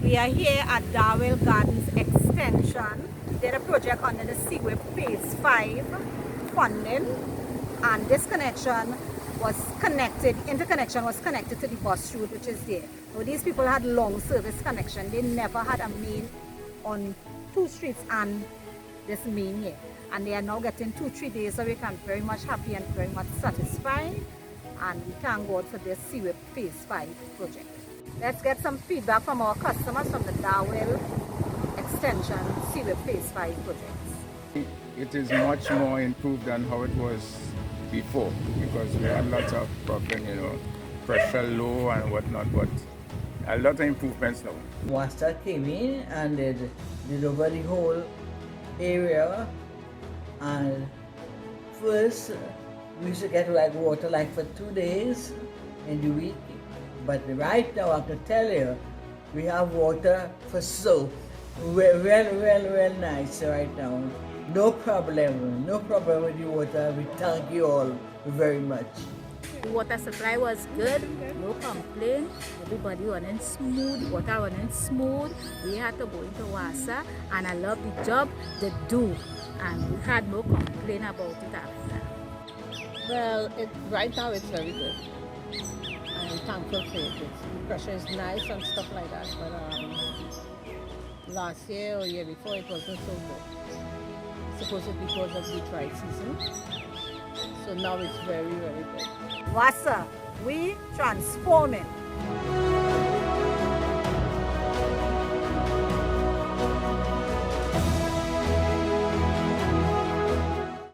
We are here at Darwin Gardens Extension. They had a project under the CWIP Phase 5 funding, and this interconnection was connected to the bus route which is there. So these people had long service connection. They never had a main on 2 streets and this main here. And they are now getting 2-3 days, so we can very much happy and very much satisfied. And we thank God for this CWIP Phase 5 project. Let's get some feedback from our customers from the Darwill Extension CWIP Phase 5 projects. It is much more improved than how it was before, because we had lots of problem, pressure low and whatnot, but a lot of improvements now. WASA came in and did over the whole area, and first we used to get water for 2 days in the week, but right now I can tell you we have water for soap. Well nice right now. No problem with the water. We thank you all very much. The water supply was good, no complaint. Everybody running smooth, water running smooth. We had to go into WASA, and I love the job they do, and we had no complaint about it after. Well, right now it's very good. I'm thankful for it. The pressure is nice and stuff like that, but last year or year before it wasn't so good. Supposedly because of the dry season. So now it's very, very good. WASA, we transforming